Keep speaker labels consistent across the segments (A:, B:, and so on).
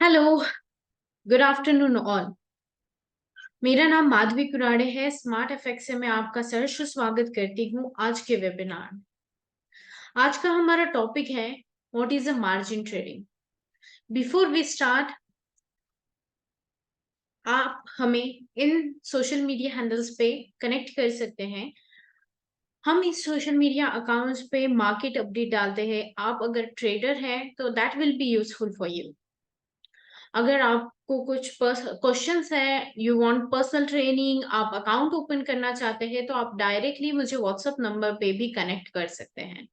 A: Hello. Good afternoon all. मेरा नाम माधवी कुराड़े है। स्मार्ट एफएक्स से मैं आपका सहर्ष स्वागत करती हूँ आज के वेबिनार में। आज का हमारा टॉपिक है what is a margin trading. Before we start, आप हमें इन सोशल मीडिया हैंडल्स पे कनेक्ट कर सकते हैं। हम इस सोशल मीडिया अकाउंट्स पे मार्केट अपडेट डालते हैं। आप अगर ट्रेडर हैं तो that will be useful for you. अगर आपको कुछ क्वेश्चंस है, यू वांट पर्सनल ट्रेनिंग, आप अकाउंट ओपन करना चाहते हैं, तो आप डायरेक्टली मुझे व्हाट्सएप नंबर पे भी कनेक्ट कर सकते हैं।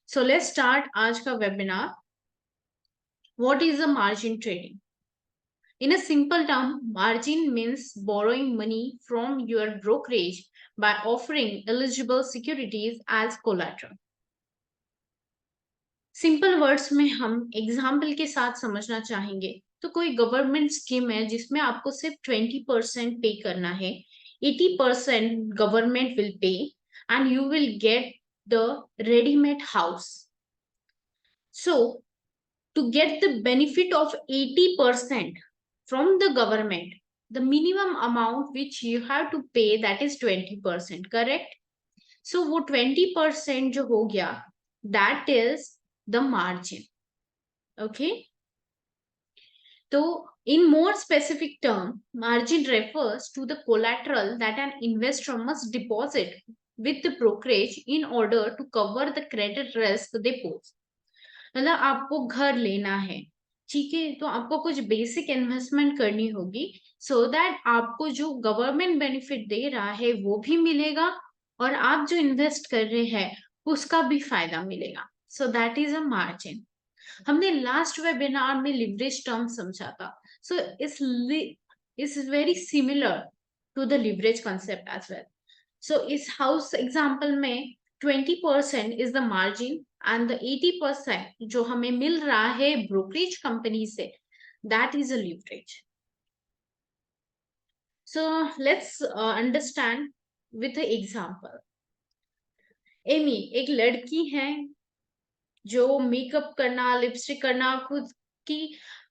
A: सो लेट्स स्टार्ट आज का webinar. What is a margin trading? In a simple term, margin means borrowing money from your brokerage by offering eligible securities as collateral. Simple words में हम example के साथ समझना चाहेंगे तो कोई गवर्नमेंट स्कीम है जिसमें आपको सिर्फ 20% पे करना है, 80% government will pay and you will get the readymade house. So to get the benefit of 80% from the government, the minimum amount which you have to pay that is 20%, correct? So वो 20% जो हो गया, that is the margin. Okay, so in more specific term, margin refers to the collateral that an investor must deposit with the brokerage in order to cover the credit risk they pose. मतलब आपको घर लेना है, ठीक है, तो आपको कुछ बेसिक इन्वेस्टमेंट करनी होगी सो दैट आपको जो गवर्नमेंट बेनिफिट दे रहा है वो भी मिलेगा और आप जो इन्वेस्ट कर रहे हैं उसका भी फायदा मिलेगा। So that is a margin. हमने लास्ट वेबिनार में लिवरेज टर्म समझा था। So is very similar to the leverage concept as well. So इस हाउस एग्जांपल में 20% is the margin and the 80% जो हमें मिल रहा है ब्रोकरेज कंपनी से, that is a leverage. So let's understand with example. Amy एक लड़की है जो मेकअप करना, लिपस्टिक करना, खुद की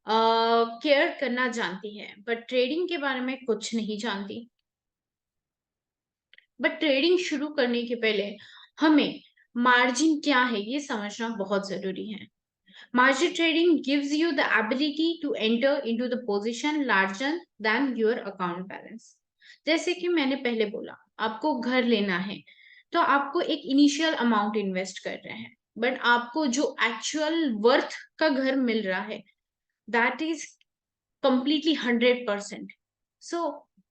A: केयर करना जानती है, बट ट्रेडिंग के बारे में कुछ नहीं जानती। बट ट्रेडिंग शुरू करने के पहले हमें मार्जिन क्या है ये समझना बहुत जरूरी है। Margin trading gives you the ability to enter into the position larger than your account balance. जैसे कि मैंने पहले बोला, आपको घर लेना है तो आपको एक इनिशियल अमाउंट इन्वेस्ट कर रहे हैं, बट आपको जो एक्चुअल वर्थ का घर मिल रहा है that is completely 100%. So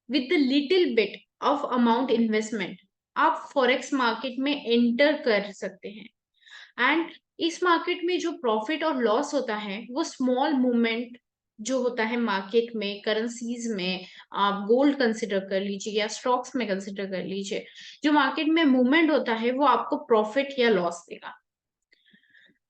A: with the little bit of amount investment आप फॉरेक्स मार्केट में एंटर कर सकते हैं। एंड इस मार्केट में जो प्रॉफिट और लॉस होता है वो स्मॉल मूवमेंट जो होता है मार्केट में, करेंसीज में, आप गोल्ड कंसिडर कर लीजिए या स्टॉक्स में कंसिडर कर लीजिए, जो मार्केट में मूवमेंट होता है वो आपको प्रॉफिट या लॉस देगा।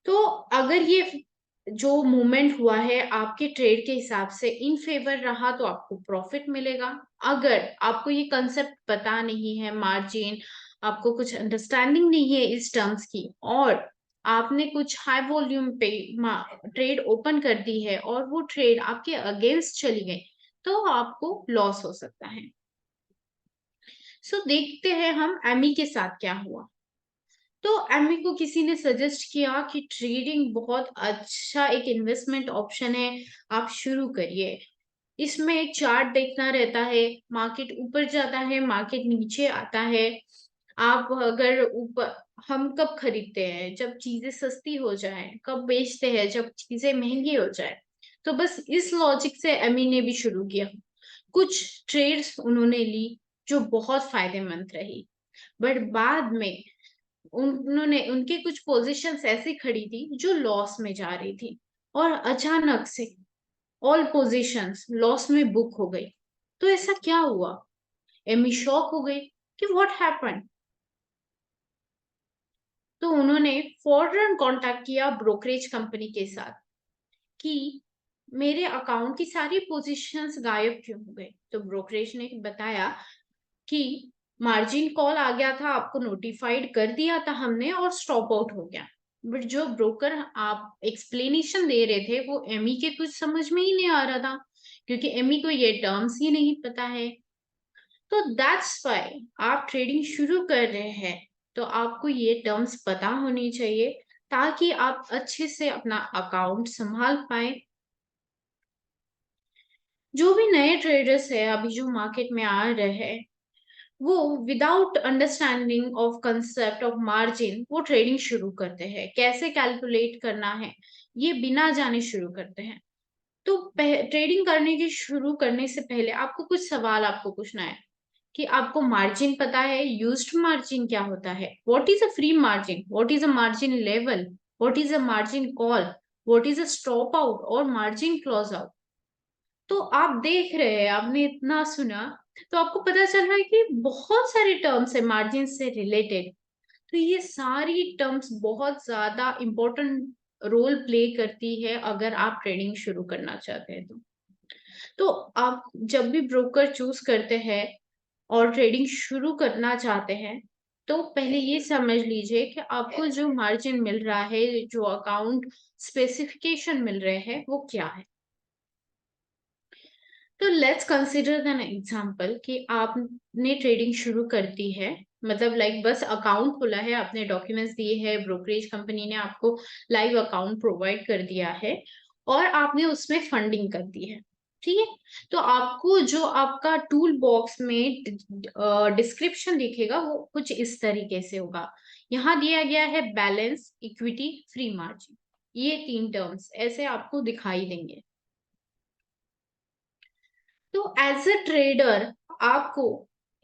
A: तो अगर ये जो मूवमेंट हुआ है आपके ट्रेड के हिसाब से इन फेवर रहा तो आपको प्रॉफिट मिलेगा। अगर आपको ये कंसेप्ट पता नहीं है मार्जिन, आपको कुछ अंडरस्टैंडिंग नहीं है इस टर्म्स की, और आपने कुछ हाई वॉल्यूम पे ट्रेड ओपन कर दी है और वो ट्रेड आपके अगेंस्ट चली गई, तो आपको लॉस हो सकता है। सो देखते हैं हम एमी के साथ क्या हुआ। तो एमी को किसी ने सजेस्ट किया कि ट्रेडिंग बहुत अच्छा एक इन्वेस्टमेंट ऑप्शन है, आप शुरू करिए। इसमें एक चार्ट देखना रहता है, मार्केट ऊपर जाता है, मार्केट नीचे आता है। आप अगर ऊपर, हम कब खरीदते हैं जब चीजें सस्ती हो जाए, कब बेचते हैं जब चीजें महंगी हो जाए। तो बस इस लॉजिक से एमी ने भी शुरू किया। कुछ ट्रेड्स उन्होंने ली जो बहुत फायदेमंद रही, बट बाद में उन्होंने उनके कुछ पोजीशंस ऐसी खड़ी थी जो लॉस में जा रही थी और अचानक से ऑल पोजीशंस लॉस में बुक हो गई। तो ऐसा क्या हुआ? एमी शॉक हो गई कि व्हाट हैपेंड। तो उन्होंने फौरन कांटेक्ट किया ब्रोकरेज कंपनी के साथ कि मेरे अकाउंट की सारी पोजीशंस गायब क्यों हो गई। तो ब्रोकरेज ने बताया कि मार्जिन कॉल आ गया था, आपको नोटिफाइड कर दिया था हमने और स्टॉप आउट हो गया। बट जो ब्रोकर आप एक्सप्लेनेशन दे रहे थे वो एमई के कुछ समझ में ही नहीं आ रहा था, क्योंकि एमई को ये टर्म्स ही नहीं पता है। तो दैट्स वाई आप ट्रेडिंग शुरू कर रहे हैं तो आपको ये टर्म्स पता होनी चाहिए, ताकि आप अच्छे से अपना अकाउंट संभाल पाए। जो भी नए ट्रेडर्स है अभी जो मार्केट में आ रहे हैं, वो without understanding of concept of margin वो ट्रेडिंग शुरू करते हैं, कैसे कैलकुलेट करना है ये बिना जाने शुरू करते हैं। तो ट्रेडिंग करने की शुरू करने से पहले आपको कुछ सवाल आपको पूछना है कि आपको मार्जिन पता है, यूज्ड मार्जिन क्या होता है, what is a free margin, what is a margin level, what is a margin call, what is a stop out और मार्जिन क्लोज आउट। तो आप देख रहे हैं, आपने इतना सुना, तो आपको पता चल रहा है कि बहुत सारे टर्म्स है मार्जिन से रिलेटेड। तो ये सारी टर्म्स बहुत ज्यादा इंपॉर्टेंट रोल प्ले करती है अगर आप ट्रेडिंग शुरू करना चाहते हैं तो आप जब भी ब्रोकर चूज करते हैं और ट्रेडिंग शुरू करना चाहते हैं, तो पहले ये समझ लीजिए कि आपको जो मार्जिन मिल रहा है, जो अकाउंट स्पेसिफिकेशन मिल रहे हैं वो क्या है। तो लेट्स कंसिडर एन एग्जांपल कि आपने ट्रेडिंग शुरू कर दी है, मतलब लाइक बस अकाउंट खुला है, आपने डॉक्यूमेंट्स दिए हैं, ब्रोकरेज कंपनी ने आपको लाइव अकाउंट प्रोवाइड कर दिया है और आपने उसमें फंडिंग कर दी है। ठीक है, तो आपको जो आपका टूल बॉक्स में डिस्क्रिप्शन दिखेगा वो कुछ इस तरीके से होगा। यहाँ दिया गया है बैलेंस, इक्विटी, फ्री मार्जिन, ये तीन टर्म्स ऐसे आपको दिखाई देंगे। तो एज अ ट्रेडर आपको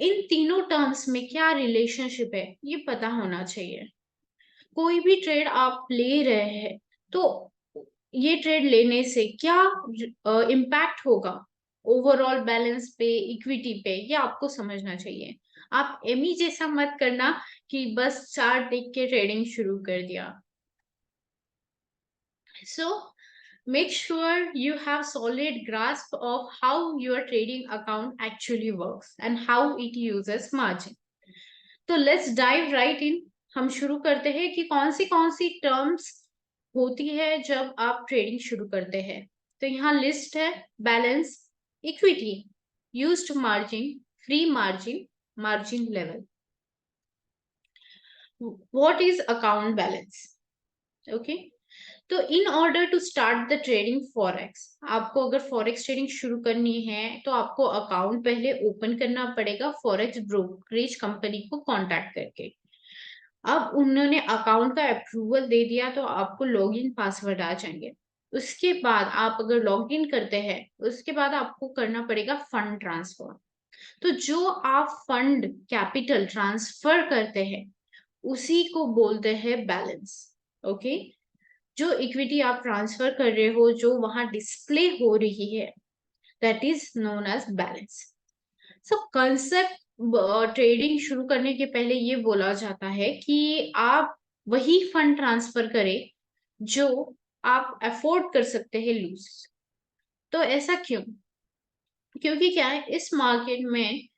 A: इन तीनों टर्म्स में क्या रिलेशनशिप है ये पता होना चाहिए। कोई भी ट्रेड आप ले रहे हैं तो ये ट्रेड लेने से क्या इम्पैक्ट होगा ओवरऑल बैलेंस पे, इक्विटी पे, ये आपको समझना चाहिए। आप एमी जैसा मत करना कि बस चार्ट देख के ट्रेडिंग शुरू कर दिया। So make sure you have solid grasp of how your trading account actually works and how it uses margin. तो let's dive right in। हम शुरू करते हैं कि कौन सी टर्म्स होती है जब आप ट्रेडिंग शुरू करते हैं। तो यहाँ लिस्ट है: balance, equity, used margin, free margin, margin level. What is account balance? Okay, तो in order to start the trading forex, आपको अगर फॉरेक्स ट्रेडिंग शुरू करनी है तो आपको अकाउंट पहले ओपन करना पड़ेगा फॉरेक्स ब्रोकरेज कंपनी को कांटेक्ट करके। अब उन्होंने अकाउंट का अप्रूवल दे दिया तो आपको लॉगिन पासवर्ड आ जाएंगे। उसके बाद आप अगर लॉगिन करते हैं उसके बाद आपको करना पड़ेगा फंड ट्रांसफर। तो जो आप फंड कैपिटल ट्रांसफर करते हैं उसी को बोलते हैं बैलेंस। ओके, जो इक्विटी आप ट्रांसफर कर रहे हो जो वहां डिस्प्ले हो रही है, that is known as balance. So concept trading शुरू करने के पहले ये बोला जाता है कि आप वही फंड ट्रांसफर करें जो आप अफोर्ड कर सकते हैं लूज। तो ऐसा क्यों? क्योंकि क्या है, इस मार्केट में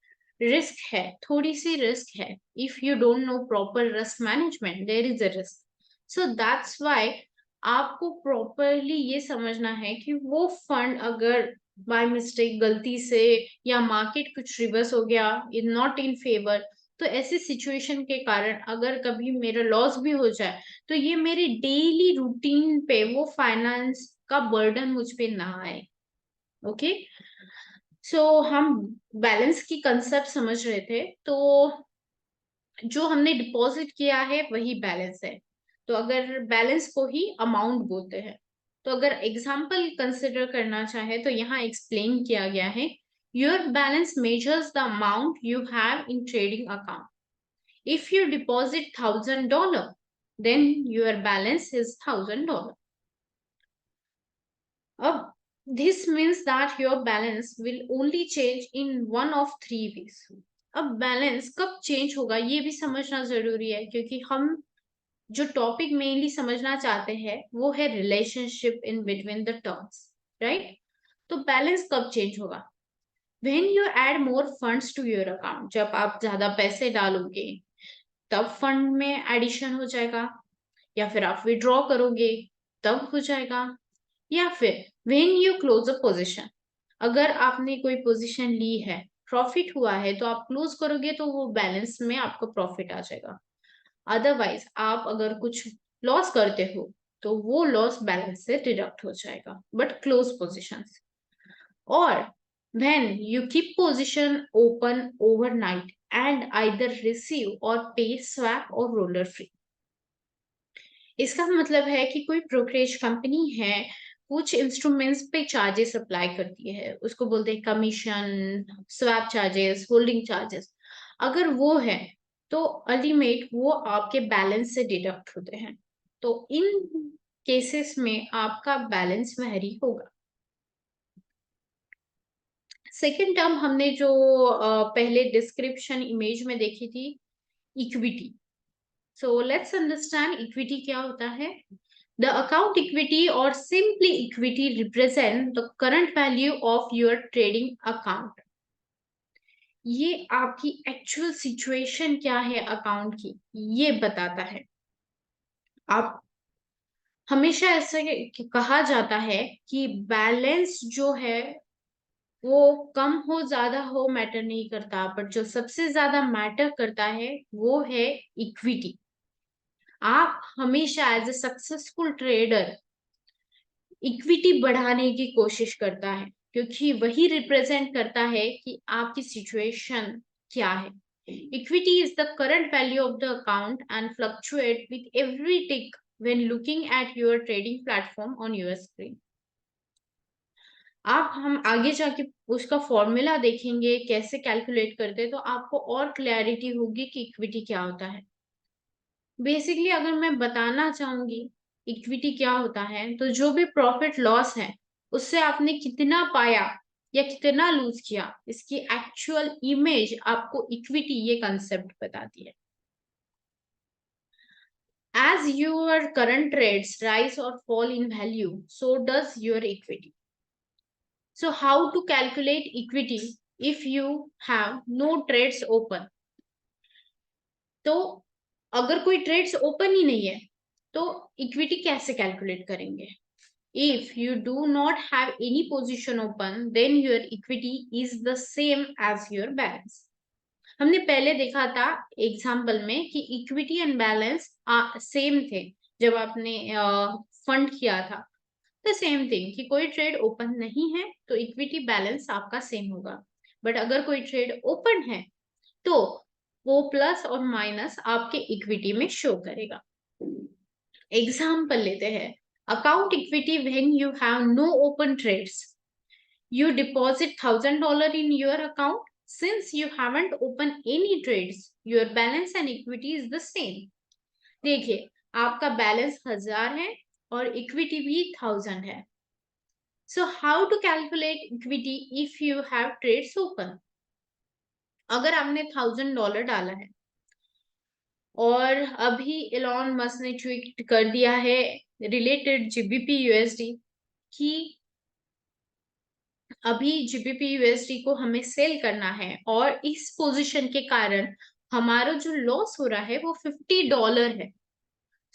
A: रिस्क है, थोड़ी सी रिस्क है। If you don't know proper risk management there is a risk. So that's why आपको प्रॉपरली ये समझना है कि वो फंड अगर बाय मिस्टेक गलती से या मार्केट कुछ रिवर्स हो गया, इज नॉट इन फेवर, तो ऐसी सिचुएशन के कारण अगर कभी मेरा लॉस भी हो जाए तो ये मेरे डेली रूटीन पे वो फाइनेंस का बर्डन मुझ पे ना आए। ओके, सो हम बैलेंस की कंसेप्ट समझ रहे थे। तो जो हमने डिपॉजिट किया है वही बैलेंस है। तो अगर बैलेंस को ही अमाउंट बोलते हैं। तो अगर एग्जाम्पल कंसिडर करना चाहे तो यहाँ एक्सप्लेन किया गया है: your balance measures the amount you have in trading account. If you deposit $1,000 then your balance is $1,000। अब this means that your balance will only change in one of three ways। अब balance कब change होगा ये भी समझना जरूरी है, क्योंकि हम जो टॉपिक मेनली समझना चाहते हैं वो है relationship in between the terms, right. तो बैलेंस कब चेंज होगा? When you add more funds to your account, जब आप ज्यादा पैसे डालोगे तब फंड में एडिशन हो जाएगा। या फिर आप विड्रॉ करोगे तब हो जाएगा, या फिर when you close a position, अगर आपने कोई पोजीशन ली है, प्रॉफिट हुआ है, तो आप क्लोज करोगे तो वो बैलेंस में आपका प्रॉफिट आ जाएगा। अदरवाइज आप अगर कुछ लॉस करते हो तो वो लॉस बैलेंस से डिडक्ट हो जाएगा, बट क्लोज पोजीशंस। और when you keep position open overnight and either receive or pay swap or roller free, इसका मतलब है कि कोई ब्रोकरेज कंपनी है, कुछ इंस्ट्रूमेंट्स पे चार्जेस अप्लाई करती है, उसको बोलते हैं commission, swap charges, holding charges. अगर वो है तो अल्टीमेट वो आपके बैलेंस से डिडक्ट होते हैं, तो इन केसेस में आपका बैलेंस वैरी होगा। सेकेंड टर्म हमने जो पहले डिस्क्रिप्शन इमेज में देखी थी, equity. So let's understand equity क्या होता है। The account equity or simply equity represent the current value of your trading account. ये आपकी एक्चुअल सिचुएशन क्या है अकाउंट की, ये बताता है। आप हमेशा ऐसे कहा जाता है कि बैलेंस जो है वो कम हो ज्यादा हो मैटर नहीं करता, बट जो सबसे ज्यादा मैटर करता है वो है इक्विटी। आप हमेशा as a successful trader equity बढ़ाने की कोशिश करता है, क्योंकि वही रिप्रेजेंट करता है कि आपकी सिचुएशन क्या है। Equity is the current value of the account and fluctuate with every tick when looking at your trading platform on your screen. आप हम आगे जाके उसका फॉर्मूला देखेंगे कैसे कैलकुलेट करते हैं, तो आपको और क्लैरिटी होगी कि इक्विटी क्या होता है। बेसिकली अगर मैं बताना चाहूंगी इक्विटी क्या होता है, तो जो भी प्रॉफिट लॉस है उससे आपने कितना पाया या कितना लूज किया, इसकी एक्चुअल इमेज आपको इक्विटी ये कंसेप्ट बताती है। As your current trades rise और fall in value, so does your equity. So how to calculate equity if you have no trades open. तो अगर कोई ट्रेड्स ओपन ही नहीं है तो इक्विटी कैसे कैलकुलेट करेंगे। If you do not have any position open, then your equity is the same as your balance. हमने पहले देखा था एग्जाम्पल में कि इक्विटी एंड बैलेंस सेम थे जब आपने फंड किया था। द सेम थिंग कि कोई ट्रेड ओपन नहीं है तो इक्विटी बैलेंस आपका सेम होगा, बट अगर कोई ट्रेड ओपन है तो वो प्लस और माइनस आपके इक्विटी में शो करेगा। एग्जाम्पल लेते हैं, account equity when you have no open trades. You deposit $1,000 in your account. Since you haven't opened any trades, your balance and equity is the same. देखिए आपका balance 1000 है और equity भी 1000 है। So how to calculate equity if you have trades open? अगर आपने $1000 डाला है और अभी इलॉन मस्क ने ट्वीट कर दिया है रिलेटेड जीबीपी यूएसडी कि अभी जीबीपी यूएसडी को हमें सेल करना है और इस पोजीशन के कारण हमारा जो लॉस हो रहा है वो $50 है।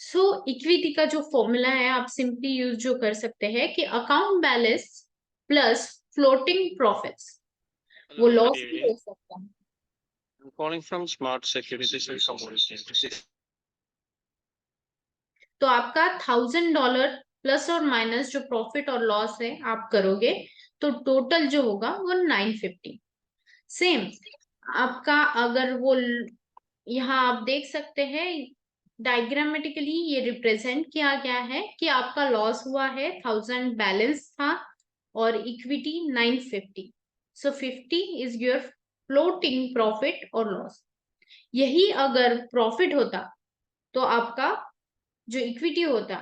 A: सो इक्विटी का जो फॉर्मूला है आप सिंपली यूज जो कर सकते हैं कि account balance plus floating profits, वो
B: Hello, good
A: लॉस भी
B: evening.
A: हो सकता है।
B: I'm calling from Smart Securities and Commodities.
A: तो आपका $1000 प्लस और माइनस जो प्रॉफिट और लॉस है आप करोगे तो टोटल जो होगा वो 950। सेम आपका अगर वो यहाँ आप देख सकते हैं डायग्रामेटिकली ये रिप्रेजेंट किया गया है कि आपका लॉस हुआ है 1000 बैलेंस था और equity 950। So 50 is your floating profit और लॉस। यही अगर प्रॉफिट होता तो आपका जो इक्विटी होता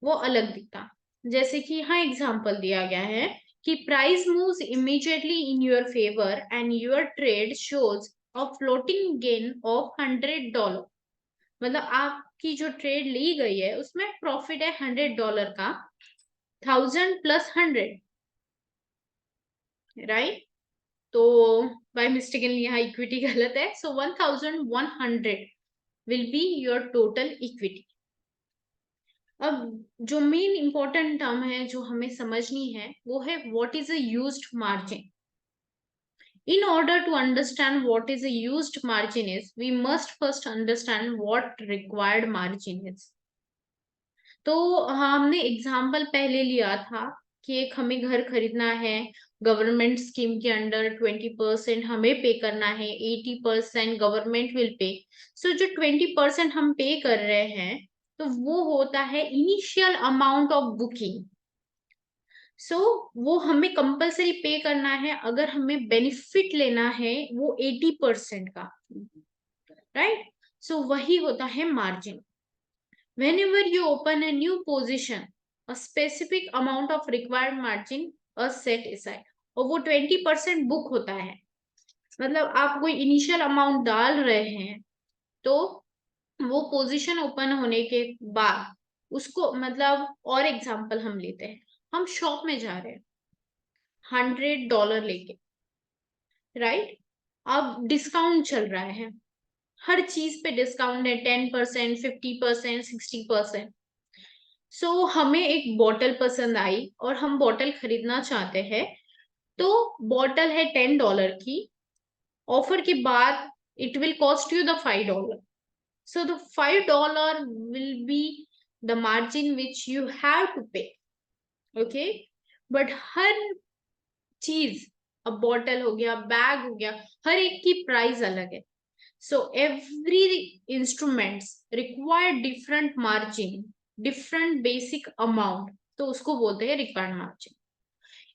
A: वो अलग दिखता। जैसे कि यहाँ एग्जांपल दिया गया है कि price moves immediately in your favour and your trade shows a floating gain of $100। मतलब आपकी जो ट्रेड ली गई है उसमें प्रॉफिट है $100 का, 1000 प्लस 100, राइट। तो बाय मिस्टेकली यहाँ इक्विटी गलत है, सो 1100 will be your total equity. अब जो मेन इंपॉर्टेंट टर्म है जो हमें समझनी है वो है what is a used margin. In order to understand what is a used margin is, we must first understand what required margin is. तो हमने एग्जाम्पल पहले लिया था कि एक हमें घर खरीदना है, गवर्नमेंट स्कीम के अंडर 20% हमें पे करना है, 80% गवर्नमेंट विल पे. सो जो 20% हम पे कर रहे हैं तो वो होता है इनिशियल अमाउंट ऑफ बुकिंग. सो वो हमें कंपलसरी पे करना है अगर हमें बेनिफिट लेना है वो 80% का, राइट. सो वही होता है margin. Whenever you open a new position, a specific amount of required margin is set aside. और वो 20% बुक होता है. मतलब आप कोई इनिशियल अमाउंट डाल रहे हैं तो वो पोजीशन ओपन होने के बाद उसको, मतलब और एग्जांपल हम लेते हैं, हम शॉप में जा रहे हैं $100 लेके, राइट. अब डिस्काउंट चल रहा है, हर चीज पे डिस्काउंट है, 10%, 50%, 60%. सो हमें एक बॉटल पसंद आई और हम बॉटल खरीदना चाहते हैं. तो बॉटल है $10 की, ऑफर के बाद it will cost you the $5. So the $5 will be the margin which you have to pay. Okay. But हर चीज, अब बॉटल हो गया, बैग हो गया, हर एक की प्राइस अलग है. So every instruments require different margin, different basic amount. तो उसको बोलते हैं required margin.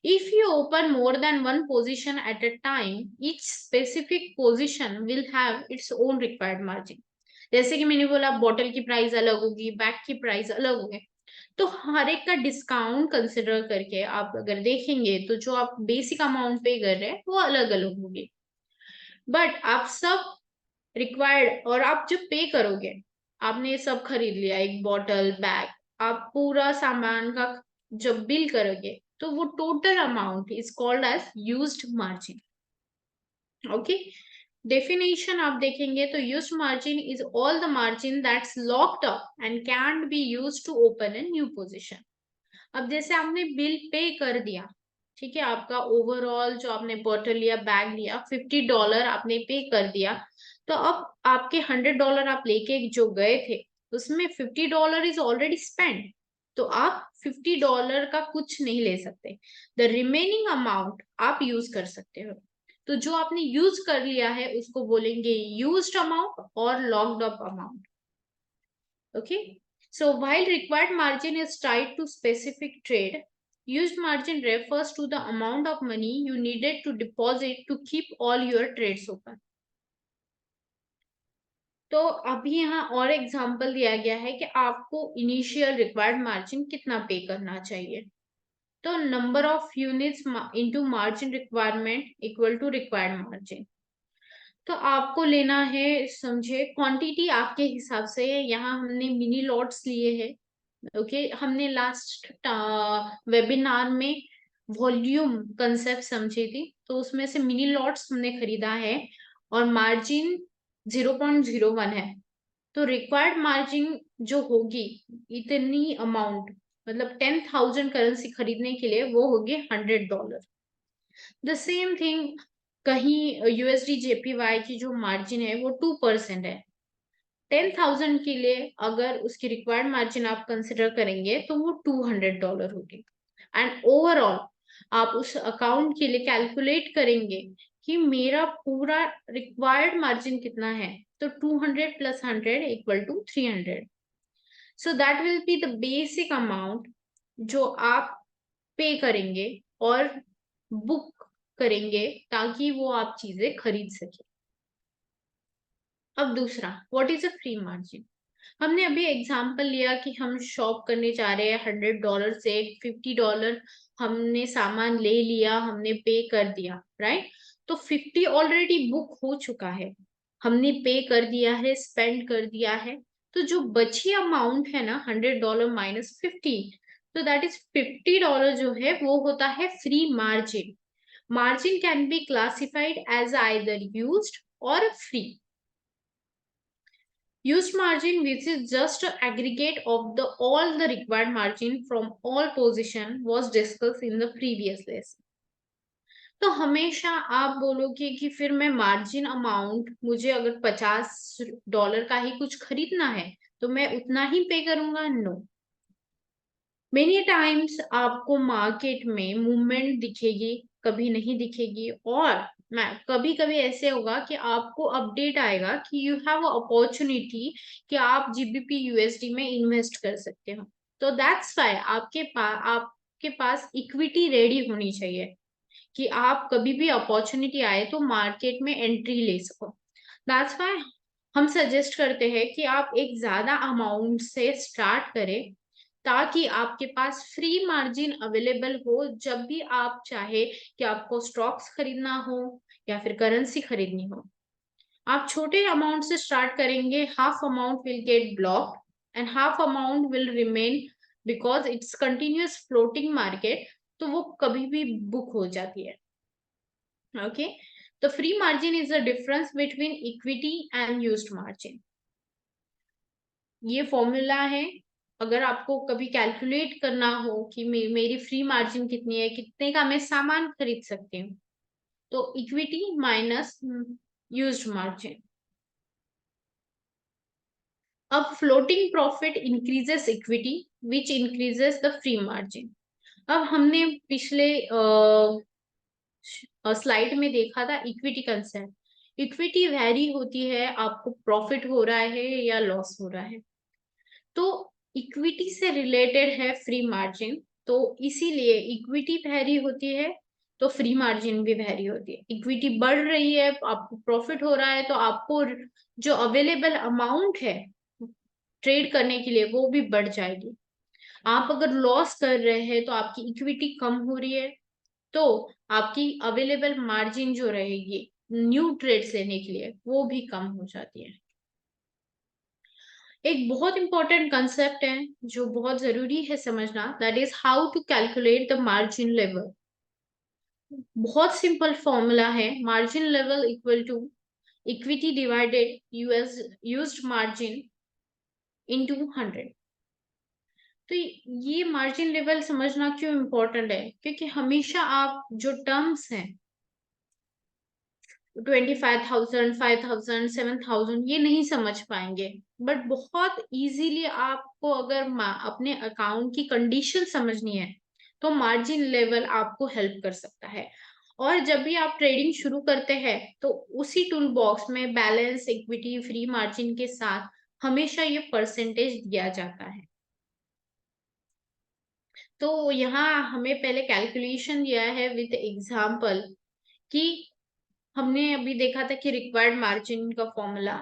A: If you open more than one position at a time, each specific position will have its own required margin. जैसे कि मैंने बोला बॉटल की price अलग होगी, बैग की प्राइस अलग होगी, तो हर एक का डिस्काउंट कंसिडर करके आप अगर देखेंगे तो जो आप बेसिक अमाउंट पे कर रहे हैं वो अलग अलग होगी. बट आप सब रिक्वायर्ड, और आप जब पे करोगे, आपने सब खरीद लिया, एक बॉटल, बैग, आप पूरा सामान का जब बिल करोगे तो वो total amount is called as used margin. Okay. Definition आप देखेंगे तो used margin is all the margin that's locked up and can be used to open a new position. अब जैसे आपने बिल पे कर दिया, ठीक है, आपका ओवरऑल जो आपने बॉटल लिया, बैग लिया, $50 आपने पे कर दिया. तो अब आपके $100 आप लेके जो गए थे उसमें $50 इज ऑलरेडी स्पेंड. तो आप $50 का कुछ नहीं ले सकते. द रिमेनिंग अमाउंट आप यूज कर सकते हो. तो जो आपने यूज कर लिया है उसको बोलेंगे यूज्ड अमाउंट और locked up amount. Okay. So while required margin is tied to specific trade, used margin refers to the amount of money you needed to deposit to keep all your trades open. तो अभी यहाँ और example दिया गया है कि आपको initial required margin कितना पे करना चाहिए. तो number of units into margin requirement equal to required margin. तो आपको लेना है, समझे, क्वांटिटी आपके हिसाब से. यहाँ हमने मिनी लॉट्स लिए हैं. ओके. हमने लास्ट वेबिनार में वॉल्यूम कंसेप्ट समझी थी, तो उसमें से मिनी लॉट्स हमने खरीदा है और मार्जिन 0.01 है. तो रिक्वायर्ड मार्जिन जो होगी इतनी अमाउंट, मतलब 10,000 करेंसी खरीदने के लिए वो होगी $100. द सेम थिंग, कहीं यूएसडी जेपीवाई की जो मार्जिन है वो 2% है. 10,000 के लिए अगर उसकी रिक्वायर्ड मार्जिन आप कंसिडर करेंगे तो वो $200 होगी. एंड ओवरऑल आप उस अकाउंट के लिए कैलकुलेट करेंगे कि मेरा पूरा रिक्वायर्ड मार्जिन कितना है. तो 200 + 100 equal to 300. So that will be the basic amount जो आप पे करेंगे और बुक करेंगे ताकि वो आप चीजें खरीद सके. अब दूसरा, what is a free margin. हमने अभी एग्जांपल लिया कि हम शॉप करने जा रहे हैं, $100 से $50 हमने सामान ले लिया, हमने पे कर दिया, राइट. तो 50 ऑलरेडी बुक हो चुका है, हमने पे कर दिया है, स्पेंड कर दिया है. तो जो बची अमाउंट है ना, $100 माइनस 50, तो दैट इज $50 जो है वो होता है free margin. Margin can be classified as either used और free. Used margin, which is just an aggregate of all the required margin from all position, was discussed in the previous lesson. तो हमेशा आप बोलोगे कि फिर मैं margin amount, मुझे अगर $50 का ही कुछ खरीदना है तो मैं उतना ही पे करूंगा? नो। मेनी टाइम्स आपको मार्केट में मूवमेंट दिखेगी, कभी नहीं दिखेगी, और कभी कभी ऐसे होगा कि आपको अपडेट आएगा कि यू हैव अपॉर्चुनिटी कि आप जीबीपी यूएसडी में इन्वेस्ट कर सकते हो। तो दैट्स वाई आपके पास इक्विटी रेडी होनी चाहिए कि आप कभी भी अपॉर्चुनिटी आए तो मार्केट में एंट्री ले सको। दैट्स व्हाई हम सजेस्ट करते हैं कि आप एक ज्यादा अमाउंट से स्टार्ट करें ताकि आपके पास फ्री मार्जिन अवेलेबल हो जब भी आप चाहे कि आपको स्टॉक्स खरीदना हो या फिर करेंसी खरीदनी हो। आप छोटे अमाउंट से स्टार्ट करेंगे, half amount will get blocked and half amount will remain because it's continuous floating market, तो वो कभी भी बुक हो जाती है। ओके, तो free margin is the difference between equity and used margin. ये फॉर्मूला है, अगर आपको कभी कैलकुलेट करना हो कि मेरी फ्री मार्जिन कितनी है, कितने का मैं सामान खरीद सकती हूँ, तो इक्विटी माइनस यूज्ड मार्जिन। अब floating profit increases equity which increases the free margin. अब हमने पिछले स्लाइड में देखा था इक्विटी कंसेप्ट। इक्विटी वैरी होती है, आपको प्रॉफिट हो रहा है या लॉस हो रहा है, तो इक्विटी से रिलेटेड है फ्री मार्जिन, तो इसीलिए इक्विटी वैरी होती है तो फ्री मार्जिन भी वैरी होती है। इक्विटी बढ़ रही है, आपको प्रॉफिट हो रहा है, तो आपको जो अवेलेबल अमाउंट है ट्रेड करने के लिए वो भी बढ़ जाएगी। आप अगर लॉस कर रहे हैं तो आपकी इक्विटी कम हो रही है, तो आपकी अवेलेबल मार्जिन जो रहेगी न्यू ट्रेड्स लेने के लिए वो भी कम हो जाती है। एक बहुत इंपॉर्टेंट कंसेप्ट है जो बहुत जरूरी है समझना, that is how to calculate the margin level. बहुत सिंपल फॉर्मूला है, margin level equal to equity divided us used margin into 100। तो ये मार्जिन लेवल समझना क्यों इम्पोर्टेंट है, क्योंकि हमेशा आप जो टर्म्स हैं 25,000, 5,000, 7,000 ये नहीं समझ पाएंगे, बट बहुत इजीली आपको अगर अपने अकाउंट की कंडीशन समझनी है तो मार्जिन लेवल आपको हेल्प कर सकता है। और जब भी आप ट्रेडिंग शुरू करते हैं तो उसी टूल बॉक्स में बैलेंस, इक्विटी, फ्री मार्जिन के साथ हमेशा ये परसेंटेज दिया जाता है। तो यहाँ हमें पहले कैलकुलेशन दिया है विद एग्जाम्पल कि हमने अभी देखा था कि रिक्वायर्ड मार्जिन का फॉर्मूला।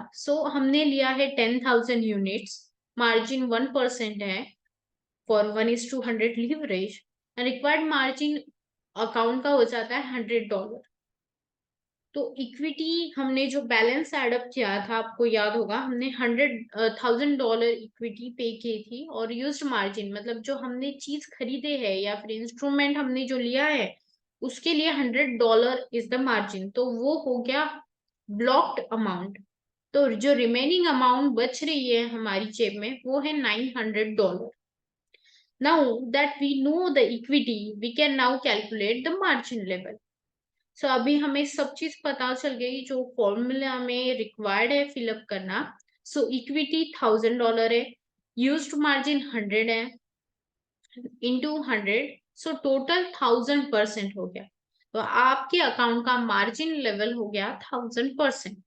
A: हमने लिया है 10,000 यूनिट्स, मार्जिन 1% है for 1:100 leverage, required margin account का हो जाता है $100। तो इक्विटी हमने जो बैलेंस एडअप किया था आपको याद होगा, हमने $100,000 इक्विटी पे की थी, और यूज्ड मार्जिन मतलब जो हमने चीज खरीदे है या फिर इंस्ट्रूमेंट हमने जो लिया है उसके लिए $100 इज द मार्जिन, तो वो हो गया ब्लॉक्ड अमाउंट। तो जो रिमेनिंग अमाउंट बच रही है हमारी जेब में वो है $900। Now that we know the equity, we can now calculate the margin level. So अभी हमें सब चीज पता चल गई जो फॉर्मूला में रिक्वायर्ड है फिलअप करना। सो इक्विटी $1,000 है, यूज्ड मार्जिन 100 है, इंटू 100, सो टोटल 1,000% हो गया। तो आपके अकाउंट का मार्जिन लेवल हो गया 1,000%।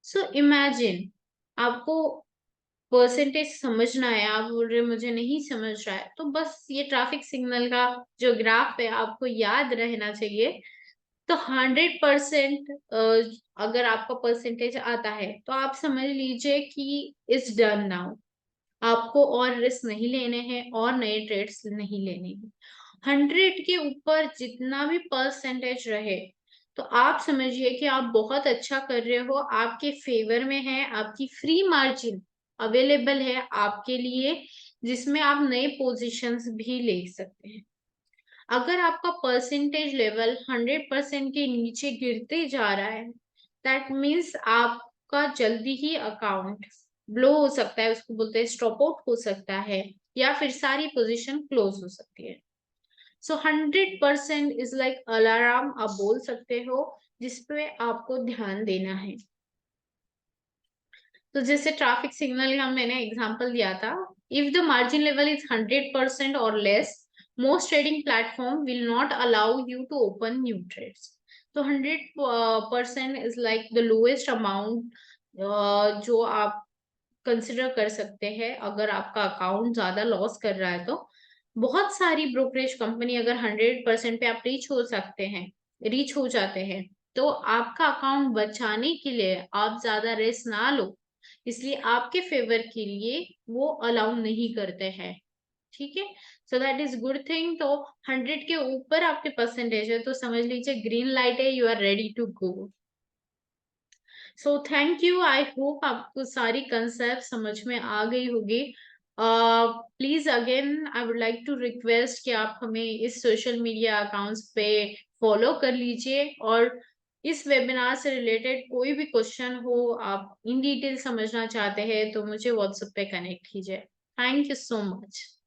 A: सो इमेजिन, आपको परसेंटेज समझना है, आप बोल रहे मुझे नहीं समझ रहा है, तो बस ये ट्रैफिक सिग्नल का जो ग्राफ है आपको याद रहना चाहिए। तो 100% अगर आपका परसेंटेज आता है तो आप समझ लीजिए कि इट्स डन नाउ, आपको और रिस्क नहीं लेने हैं और नए ट्रेड्स नहीं लेने हैं। 100 के ऊपर जितना भी परसेंटेज रहे तो आप समझिए कि आप बहुत अच्छा कर रहे हो, आपके फेवर में है, आपकी फ्री मार्जिन अवेलेबल है आपके लिए जिसमें आप नए पोजीशंस भी ले सकते हैं। अगर आपका परसेंटेज लेवल 100% के नीचे गिरते जा रहा है, दैट मीन्स आपका जल्दी ही अकाउंट ब्लो हो सकता है, उसको बोलते हैं स्टॉप आउट हो सकता है, या फिर सारी पोजीशन क्लोज हो सकती है। सो 100% इज लाइक अलार्म आप बोल सकते हो, जिसपे आपको ध्यान देना है। तो जैसे ट्रैफिक सिग्नल का मैंने एग्जांपल दिया था, if the margin level is 100% और less, most trading platform will not allow you to open new trades. तो 100% is like the lowest amount जो आप कंसिडर कर सकते हैं अगर आपका अकाउंट ज्यादा लॉस कर रहा है। तो बहुत सारी ब्रोकरेज कंपनी, अगर 100% पे आप रीच हो जाते हैं, तो आपका अकाउंट बचाने के लिए आप ज्यादा रिस्क ना लो, इसलिए आपके फेवर के लिए वो अलाउ नहीं करते हैं। ठीक है, सो दैट इज गुड थिंग। तो 100 के ऊपर आपके परसेंटेज है तो समझ लीजिए ग्रीन लाइट है, you are ready to go. So thank you, I hope आपको सारी कंसेप्ट समझ में आ गई होगी। Please again I would like to request कि आप हमें इस सोशल मीडिया अकाउंट्स पे फॉलो कर लीजिए, और इस वेबिनार से रिलेटेड कोई भी क्वेश्चन हो, आप इन डिटेल समझना चाहते हैं, तो मुझे व्हाट्सएप पे कनेक्ट कीजिए। Thank you so much.